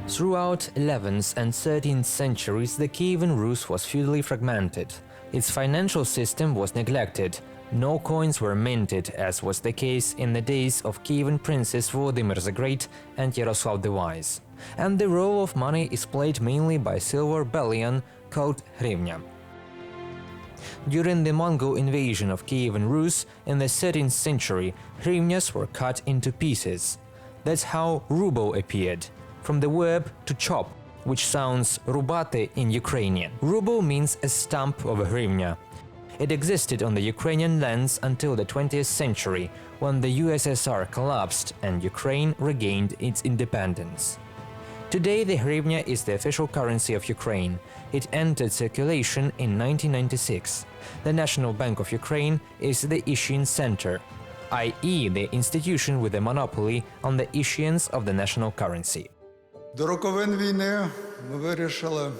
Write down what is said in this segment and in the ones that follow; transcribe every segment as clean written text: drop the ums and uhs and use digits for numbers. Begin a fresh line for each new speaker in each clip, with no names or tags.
Throughout 11th and 13th centuries, the Kievan Rus was feudally fragmented. Its financial system was neglected. No coins were minted, as was the case in the days of Kievan princes Vladimir the Great and Yaroslav the Wise. And the role of money is played mainly by silver bullion called hryvnia. During the Mongol invasion of Kievan Rus in the 13th century, hryvnias were cut into pieces. That's how ruble appeared, from the verb to chop, which sounds rubate in Ukrainian. Ruble means a stump of a hryvnia. It existed on the Ukrainian lands until the 20th century, when the USSR collapsed and Ukraine regained its independence. Today, the hryvnia is the official currency of Ukraine. It entered circulation in 1996. The National Bank of Ukraine is the issuing center, i.e. the institution with a monopoly on the issuance of the national currency.
До роковин війни ми вирішили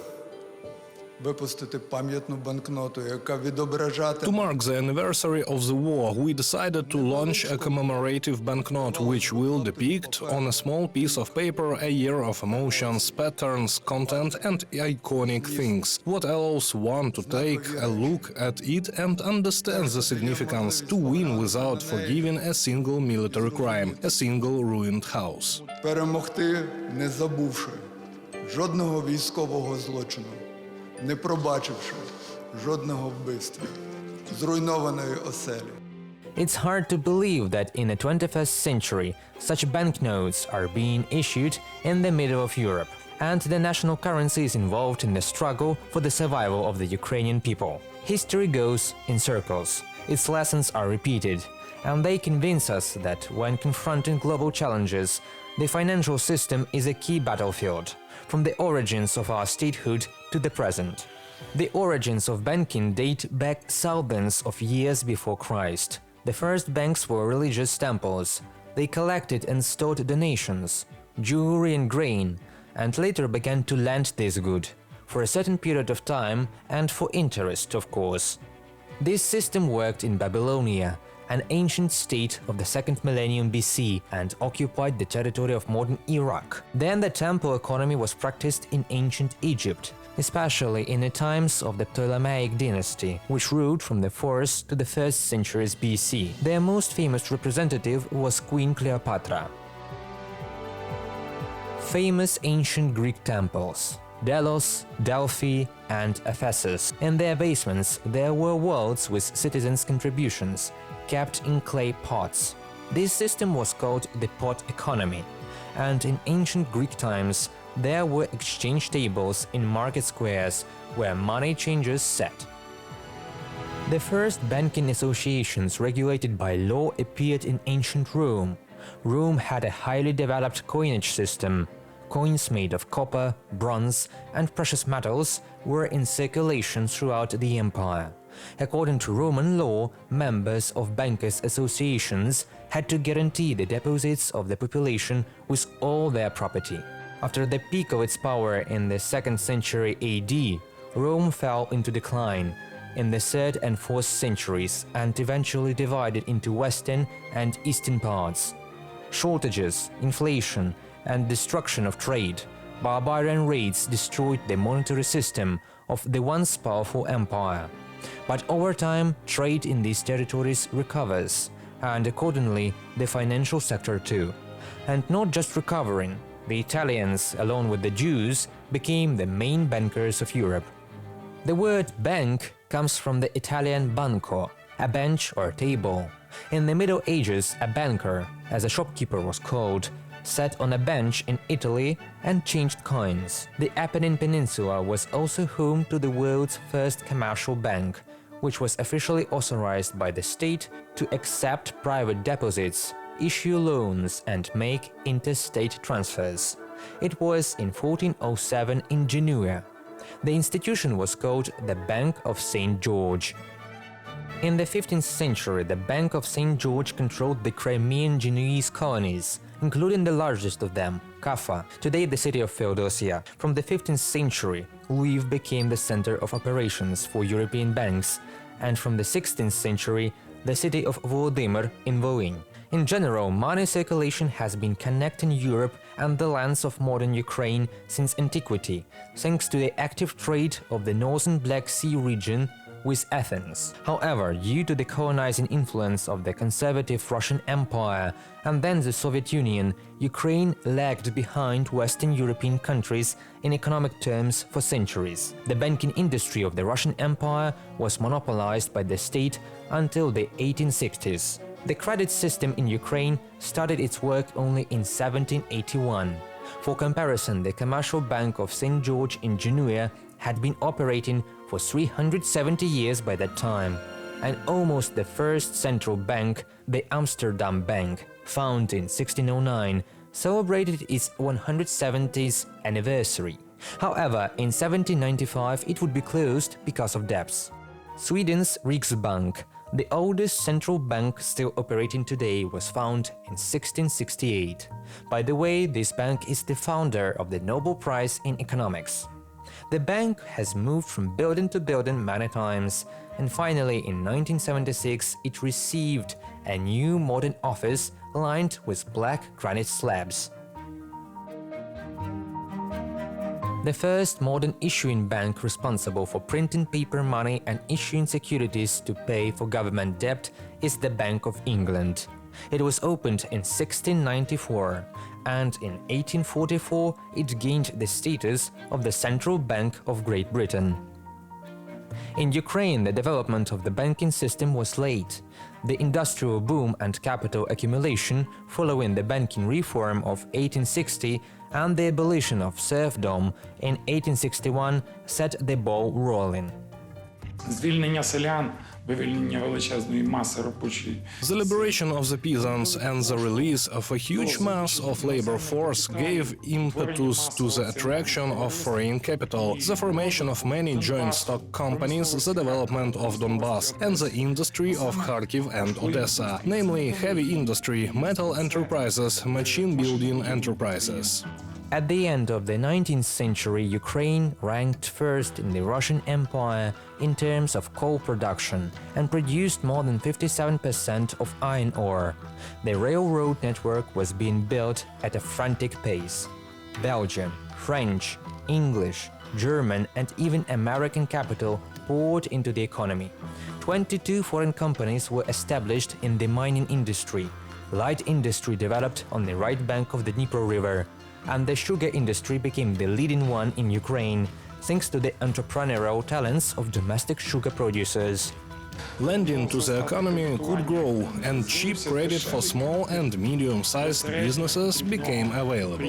випустити пам'ятну банкноту, яка відображатиме.
To mark the anniversary of the war, we decided to launch a commemorative banknote which will depict on a small piece of paper a year of emotions, patterns, content and iconic things, what allows one to take a look at it and understand the significance to win without forgiving a single military crime, a single ruined house.
Перемогти, не забувши жодного військового злочину, не пробачивши жодного вбивства, зруйнованої оселі.
It's hard to believe that in the 21st century, such banknotes are being issued in the middle of Europe, and the national currency is involved in the struggle for the survival of the Ukrainian people. History goes in circles. Its lessons are repeated, and they convince us that when confronting global challenges, the financial system is a key battlefield, from the origins of our statehood to the present. The origins of banking date back thousands of years before Christ. The first banks were religious temples. They collected and stored donations, jewelry and grain, and later began to lend this good, for a certain period of time and for interest, of course. This system worked in Babylonia, an ancient state of the 2nd millennium BC, and occupied the territory of modern Iraq. Then the temple economy was practiced in ancient Egypt, especially in the times of the Ptolemaic dynasty, which ruled from the 4th to the 1st centuries BC. Their most famous representative was Queen Cleopatra. Famous ancient Greek temples: Delos, Delphi, and Ephesus. In their basements, there were vaults with citizens' contributions, kept in clay pots. This system was called the pot economy, and in ancient Greek times, there were exchange tables in market squares where money changers sat. The first banking associations regulated by law appeared in ancient Rome. Rome had a highly developed coinage system. Coins made of copper, bronze, and precious metals were in circulation throughout the empire. According to Roman law, members of bankers' associations had to guarantee the deposits of the population with all their property. After the peak of its power in the 2nd century AD, Rome fell into decline in the 3rd and 4th centuries and eventually divided into western and eastern parts. Shortages, inflation, and destruction of trade, barbarian raids destroyed the monetary system of the once powerful empire. But over time, trade in these territories recovers, and accordingly, the financial sector too. And not just recovering, the Italians, along with the Jews, became the main bankers of Europe. The word bank comes from the Italian banco, a bench or table. In the Middle Ages, a banker, as a shopkeeper was called, sat on a bench in Italy and changed coins. The Apennine Peninsula was also home to the world's first commercial bank, which was officially authorized by the state to accept private deposits, issue loans, and make interstate transfers. It was in 1407 in Genoa. The institution was called the Bank of St. George. In the 15th century, the Bank of St. George controlled the Crimean Genoese colonies, including the largest of them, Kaffa, today the city of Feodosia. From the 15th century, Lviv became the center of operations for European banks, and from the 16th century, the city of Volodymyr in Volyn. In general, money circulation has been connecting Europe and the lands of modern Ukraine since antiquity, thanks to the active trade of the northern Black Sea region with Athens. However, due to the colonizing influence of the conservative Russian Empire and then the Soviet Union, Ukraine lagged behind Western European countries in economic terms for centuries. The banking industry of the Russian Empire was monopolized by the state until the 1860s. The credit system in Ukraine started its work only in 1781. For comparison, the Commercial Bank of St. George in Genoa had been operating for 370 years by that time, and almost the first central bank, the Amsterdam Bank, founded in 1609, celebrated its 170th anniversary. However, in 1795 it would be closed because of debts. Sweden's Riksbank, the oldest central bank still operating today, was founded in 1668. By the way, this bank is the founder of the Nobel Prize in Economics. The bank has moved from building to building many times, and finally in 1976 it received a new modern office lined with black granite slabs. The first modern issuing bank responsible for printing paper money and issuing securities to pay for government debt is the Bank of England. It was opened in 1694, and in 1844 it gained the status of the Central Bank of Great Britain. In Ukraine, the development of the banking system was late. The industrial boom and capital accumulation following the banking reform of 1860 and the abolition of serfdom in 1861 set the ball rolling.
Звільнення селян, вивільнення величезної маси робочої.
The liberation of the peasants and the release of a huge mass of labor force gave impetus to the attraction of foreign capital, the formation of many joint stock companies, the development of Donbass, and the industry of Kharkiv and Odessa, namely heavy industry, metal enterprises, machine building enterprises.
At the end of the 19th century, Ukraine ranked first in the Russian Empire in terms of coal production and produced more than 57% of iron ore. The railroad network was being built at a frantic pace. Belgium, French, English, German, and even American capital poured into the economy. 22 foreign companies were established in the mining industry. Light industry developed on the right bank of the Dnieper River, and the sugar industry became the leading one in Ukraine, thanks to the entrepreneurial talents of domestic sugar producers.
Lending to the economy could grow, and cheap credit for small and medium-sized businesses became available.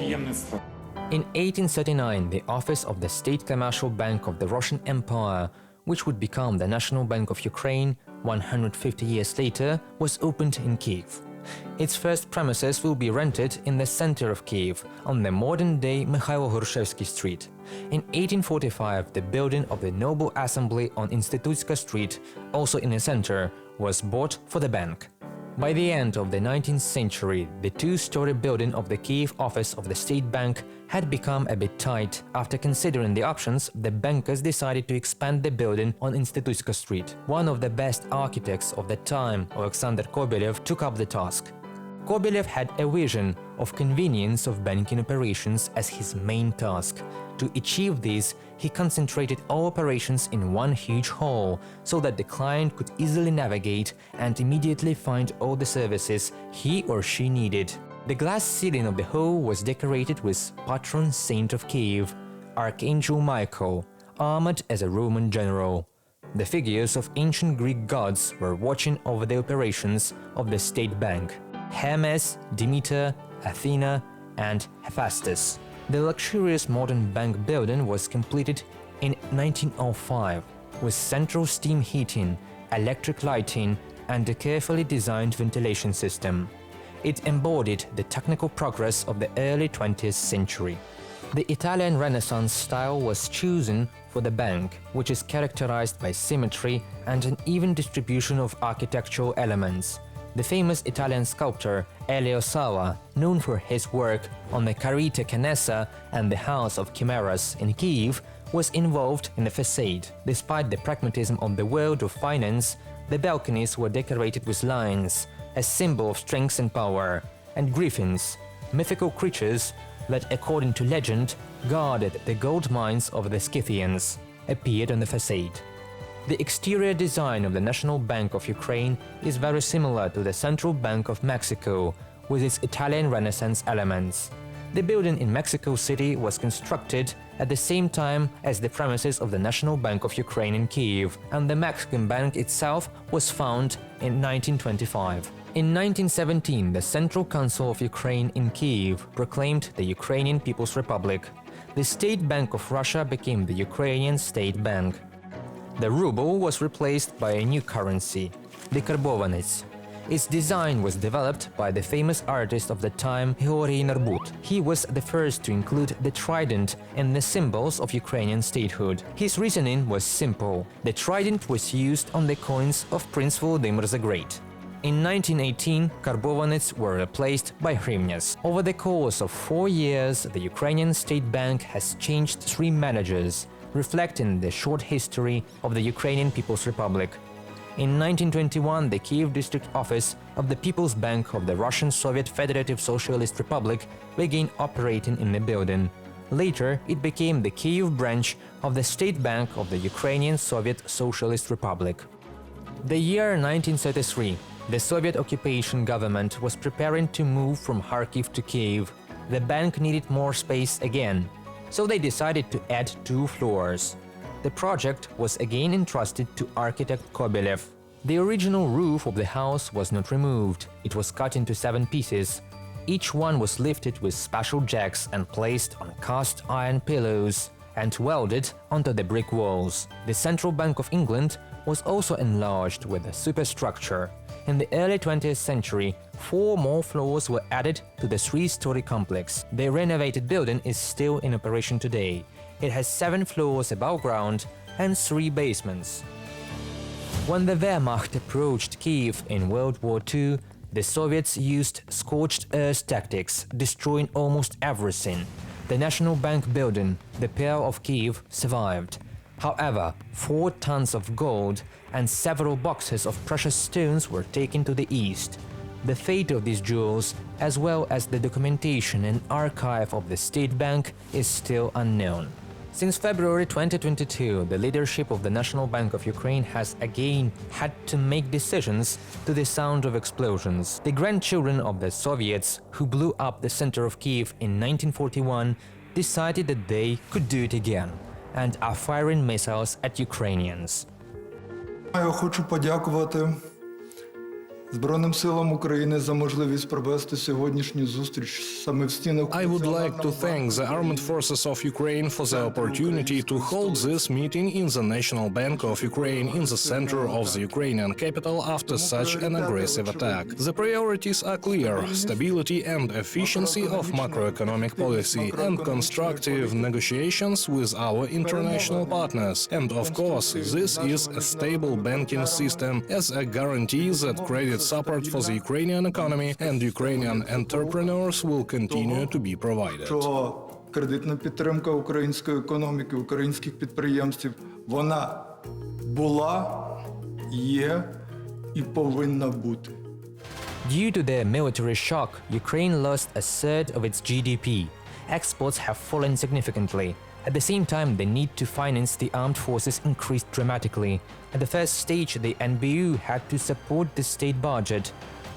In 1839, the office of the State Commercial Bank of the Russian Empire, which would become the National Bank of Ukraine 150 years later, was opened in Kiev. Its first premises will be rented in the center of Kiev, on the modern-day Mikhailo Hrushevsky Street. In 1845, the building of the Noble Assembly on Institutska Street, also in the center, was bought for the bank. By the end of the 19th century, the two-story building of the Kiev office of the State Bank had become a bit tight. After considering the options, the bankers decided to expand the building on Institutska Street. One of the best architects of the time, Alexander Kobelev, took up the task. Kobelev had a vision of convenience of banking operations as his main task. To achieve this, he concentrated all operations in one huge hall, so that the client could easily navigate and immediately find all the services he or she needed. The glass ceiling of the hall was decorated with patron saint of Kiev, Archangel Michael, armored as a Roman general. The figures of ancient Greek gods were watching over the operations of the state bank: Hermes, Demeter, Athena, and Hephaestus. The luxurious modern bank building was completed in 1905 with central steam heating, electric lighting, and a carefully designed ventilation system. It embodied the technical progress of the early 20th century. The Italian Renaissance style was chosen for the bank, which is characterized by symmetry and an even distribution of architectural elements. The famous Italian sculptor Elio Sala, known for his work on the Carita Canessa and the House of Chimeras in Kiev, was involved in the facade. Despite the pragmatism of the world of finance, the balconies were decorated with lions, a symbol of strength and power, and griffins, mythical creatures that, according to legend, guarded the gold mines of the Scythians, appeared on the facade. The exterior design of the National Bank of Ukraine is very similar to the Central Bank of Mexico, with its Italian Renaissance elements. The building in Mexico City was constructed at the same time as the premises of the National Bank of Ukraine in Kyiv, and the Mexican bank itself was founded in 1925. In 1917, the Central Council of Ukraine in Kyiv proclaimed the Ukrainian People's Republic. The State Bank of Russia became the Ukrainian State Bank. The ruble was replaced by a new currency, the karbovanets. Its design was developed by the famous artist of the time Georgy Narbut. He was the first to include the trident in the symbols of Ukrainian statehood. His reasoning was simple. The trident was used on the coins of Prince Volodymyr the Great. In 1918, karbovanets were replaced by hryvnias. Over the course of 4 years, the Ukrainian State Bank has changed 3 managers, reflecting the short history of the Ukrainian People's Republic. In 1921, the Kyiv district office of the People's Bank of the Russian Soviet Federative Socialist Republic began operating in the building. Later, it became the Kyiv branch of the State Bank of the Ukrainian Soviet Socialist Republic. The year 1933, the Soviet occupation government was preparing to move from Kharkiv to Kyiv. The bank needed more space again, so they decided to add 2 floors. The project was again entrusted to architect Kobylev. The original roof of the house was not removed. It was cut into 7 pieces. Each one was lifted with special jacks and placed on cast iron pillows and welded onto the brick walls. The Central Bank of England was also enlarged with a superstructure. In the early 20th century, 4 more floors were added to the 3-story complex. The renovated building is still in operation today. It has 7 floors above ground and 3 basements. When the Wehrmacht approached Kyiv in World War II, the Soviets used scorched earth tactics, destroying almost everything. The National Bank building, the Pearl of Kyiv, survived. However, 4 tons of gold and several boxes of precious stones were taken to the east. The fate of these jewels, as well as the documentation and archive of the State Bank, is still unknown. Since February 2022, the leadership of the National Bank of Ukraine has again had to make decisions to the sound of explosions. The grandchildren of the Soviets, who blew up the center of Kyiv in 1941, decided that they could do it again and are firing missiles at Ukrainians.
Я хочу подякувати Збройним силам України за можливість провести сьогоднішню зустріч саме в стінах.
I would like to thank the armed forces of Ukraine for the opportunity to hold this meeting in the National Bank of Ukraine in the center of the Ukrainian capital after such an aggressive attack. The priorities are clear: stability and efficiency of macroeconomic policy and constructive negotiations with our international partners. And of course, this is a stable banking system as a guarantee that credit support for the Ukrainian economy and Ukrainian entrepreneurs will continue to be provided.
Що кредитна підтримка української економіки, українських підприємців, вона була, є і повинна бути.
Due to the military shock, Ukraine lost a third of its GDP. Exports have fallen significantly. At the same time, the need to finance the armed forces increased dramatically. At the first stage, the NBU had to support the state budget.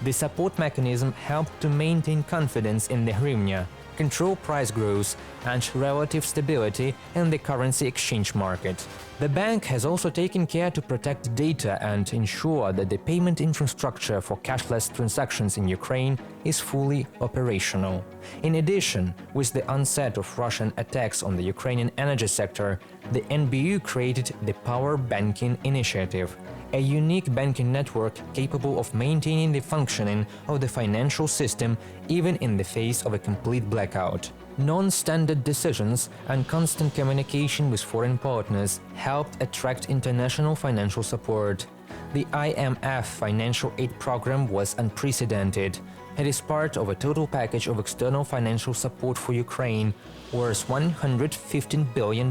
The support mechanism helped to maintain confidence in the hryvnia, control price growth, and relative stability in the currency exchange market. The bank has also taken care to protect data and ensure that the payment infrastructure for cashless transactions in Ukraine is fully operational. In addition, with the onset of Russian attacks on the Ukrainian energy sector, the NBU created the Power Banking Initiative, a unique banking network capable of maintaining the functioning of the financial system even in the face of a complete blackout. Non-standard decisions and constant communication with foreign partners helped attract international financial support. The IMF financial aid program was unprecedented. It is part of a total package of external financial support for Ukraine worth $115 billion.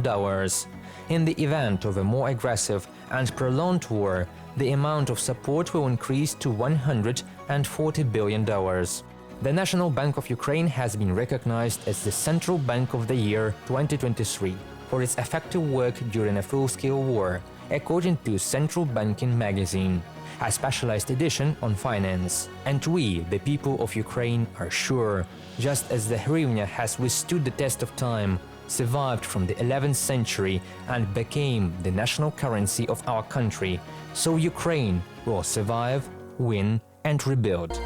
In the event of a more aggressive and prolonged war, the amount of support will increase to $100 and $40 billion. The National Bank of Ukraine has been recognized as the Central Bank of the Year 2023 for its effective work during a full-scale war, according to Central Banking magazine, a specialized edition on finance. And we, the people of Ukraine, are sure, just as the hryvnia has withstood the test of time, survived from the 11th century and became the national currency of our country, so Ukraine will survive, win and rebuild.